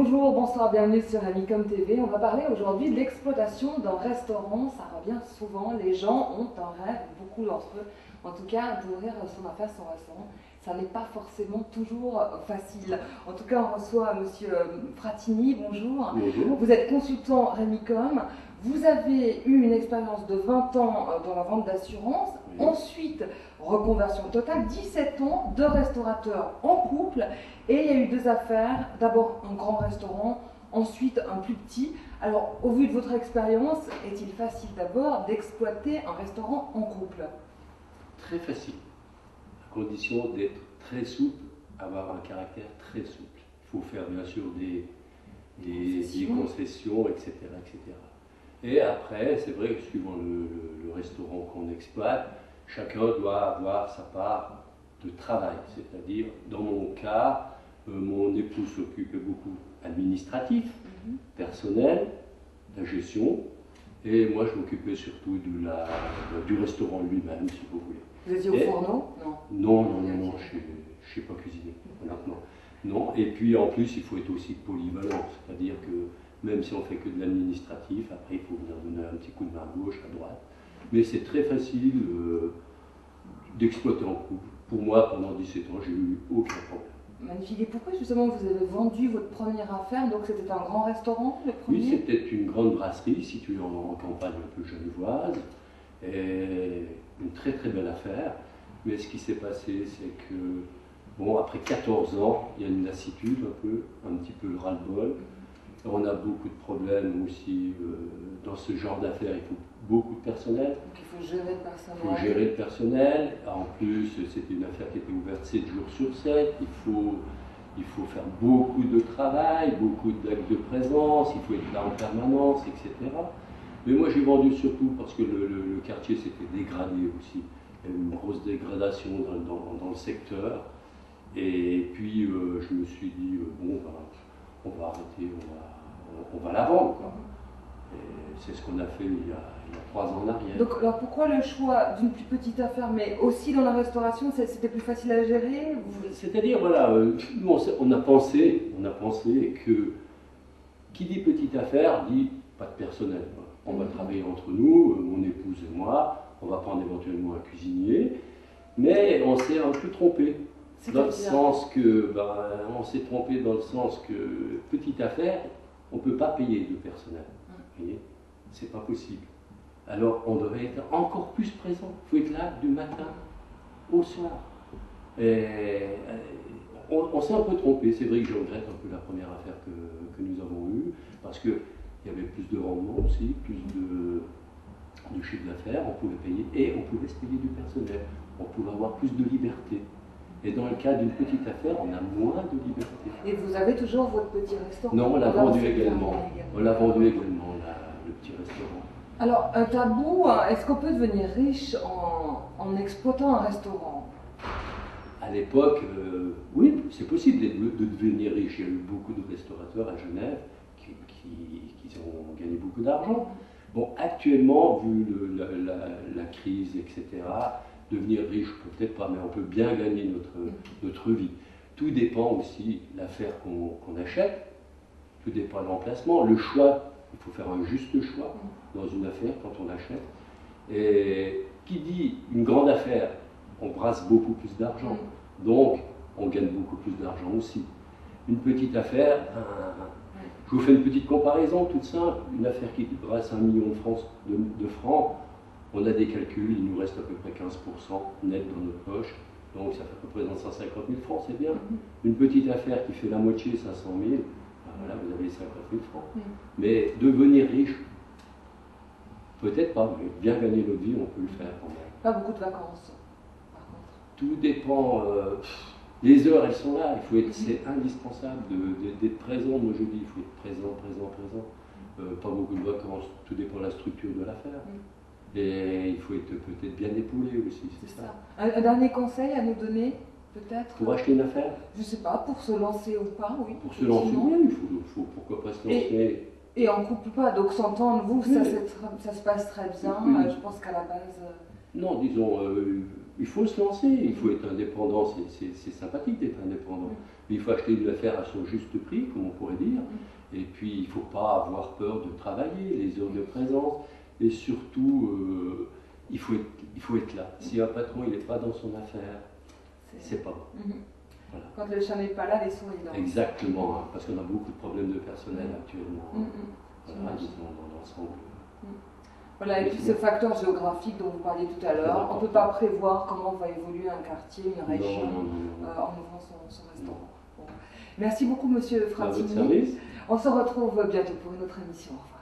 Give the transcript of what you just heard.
Bonjour, bonsoir, bienvenue sur Amicom TV. On va parler aujourd'hui de l'exploitation d'un restaurant. Ça revient souvent, les gens ont un rêve, beaucoup d'entre eux, en tout cas, d'ouvrir son affaire, son restaurant. Ça n'est pas forcément toujours facile. En tout cas, on reçoit Monsieur Fratini, bonjour. Bonjour. Vous êtes consultant Remicom. Vous avez eu une expérience de 20 ans dans la vente d'assurance. Oui. Ensuite, reconversion totale, 17 ans de restaurateur en couple. Et il y a eu deux affaires. D'abord un grand restaurant, ensuite un plus petit. Alors, au vu de votre expérience, est-il facile d'abord d'exploiter un restaurant en couple? Très facile, à condition d'être très souple, avoir un caractère très souple. Il faut faire bien sûr des concessions, etc., etc. Et après, c'est vrai que suivant le restaurant qu'on exploite, chacun doit avoir sa part de travail. C'est-à-dire, dans mon cas, mon épouse s'occupe beaucoup administratif, personnel, de la gestion, et moi je m'occupais surtout du restaurant lui-même, si vous voulez. Vous étiez au fourneau? Non, je ne sais pas cuisiner, honnêtement. Non, et puis en plus, il faut être aussi polyvalent, c'est-à-dire que même si on fait que de l'administratif, après il faut venir donner un petit coup de main à gauche, à droite. Mais c'est très facile d'exploiter en couple. Pour moi, pendant 17 ans, j'ai eu aucun problème. Magnifique. Et pourquoi justement vous avez vendu votre première affaire? Donc c'était un grand restaurant, le premier? Oui, c'était une grande brasserie située en campagne un peu genevoise. Et une très très belle affaire. Mais ce qui s'est passé, c'est que, bon, après 14 ans, il y a une lassitude un petit peu le ras-le-bol. On a beaucoup de problèmes aussi dans ce genre d'affaires. Il faut beaucoup de personnel. Donc il faut gérer le personnel. Il faut gérer le personnel. En plus, c'était une affaire qui était ouverte 7 jours sur 7. Il faut faire beaucoup de travail, beaucoup d'actes de présence, il faut être là en permanence, etc. Mais moi j'ai vendu surtout parce que le quartier s'était dégradé aussi. Il y a eu une grosse dégradation dans le secteur. Et puis je me suis dit, bon, ben, on va arrêter, on va la vendre, quoi. Et c'est ce qu'on a fait il y a 3 ans en arrière. Donc alors pourquoi le choix d'une plus petite affaire, mais aussi dans la restauration, c'était plus facile à gérer? C'est-à-dire, voilà, nous on a pensé que qui dit petite affaire dit pas de personnel. On va travailler entre nous, mon épouse et moi, on va prendre éventuellement un cuisinier, mais on s'est un peu trompé. Dans le sens que, on s'est trompé dans le sens que petite affaire, on ne peut pas payer de personnel. Vous voyez, c'est pas possible. Alors on devrait être encore plus présent. Il faut être là du matin au soir. Et on s'est un peu trompé. C'est vrai que je regrette un peu la première affaire que nous avons eue, parce qu'il y avait plus de rendement aussi, plus de chiffre d'affaires, on pouvait payer et on pouvait se payer du personnel. On pouvait avoir plus de liberté. Et dans le cas d'une petite affaire, on a moins de liberté. Et vous avez toujours votre petit restaurant? Non, on l'a vendu également. On l'a vendu également, le petit restaurant. Alors, un tabou, est-ce qu'on peut devenir riche en exploitant un restaurant? À l'époque, oui, c'est possible de devenir riche. Il y a eu beaucoup de restaurateurs à Genève qui ont gagné beaucoup d'argent. Bon, actuellement, vu la crise, etc., devenir riche, peut-être pas, mais on peut bien gagner notre vie. Tout dépend aussi de l'affaire qu'on achète, tout dépend de l'emplacement, le choix, il faut faire un juste choix dans une affaire quand on achète. Et qui dit une grande affaire, on brasse beaucoup plus d'argent, donc on gagne beaucoup plus d'argent aussi. Une petite affaire, je vous fais une petite comparaison toute simple, une affaire qui brasse 1 million de francs, on a des calculs, il nous reste à peu près 15% net dans notre poche, donc ça représente 150 000 francs, c'est bien. Une petite affaire qui fait la moitié, 500 000, voilà, vous avez 50 000 francs. Mais devenir riche, peut-être pas, mais bien gagner notre vie, on peut le faire quand même. Pas beaucoup de vacances, par contre. Tout dépend, les heures elles sont là, c'est indispensable d'être présent, moi je dis, il faut être présent. Pas beaucoup de vacances, tout dépend de la structure de l'affaire. Et il faut être peut-être bien épaulé aussi, c'est ça. Un dernier conseil à nous donner, peut-être? Pour acheter une affaire? Je ne sais pas, pour se lancer ou pas, oui. Pour se lancer, oui, il faut pourquoi pas se lancer. Et en couple pas, donc s'entendre, vous, ça se passe très bien. Oui. Je pense qu'à la base, Non, disons, il faut se lancer, il faut être indépendant, c'est sympathique d'être indépendant. Mais il faut acheter une affaire à son juste prix, comme on pourrait dire. Et puis, il ne faut pas avoir peur de travailler, les heures de présence. Et surtout, il faut être là. Si un patron n'est pas dans son affaire, c'est pas bon. Voilà. Quand le chat n'est pas là, les souris dansent. Exactement, hein, parce qu'on a beaucoup de problèmes de personnel actuellement. Voilà, disons, dans l'ensemble. Voilà, et puis ce facteur géographique dont vous parliez tout à l'heure, on ne peut pas prévoir comment va évoluer un quartier, une région, en ouvrant son restaurant. Bon. Merci beaucoup, Monsieur Fratini. À votre service. On se retrouve bientôt pour une autre émission. Au revoir.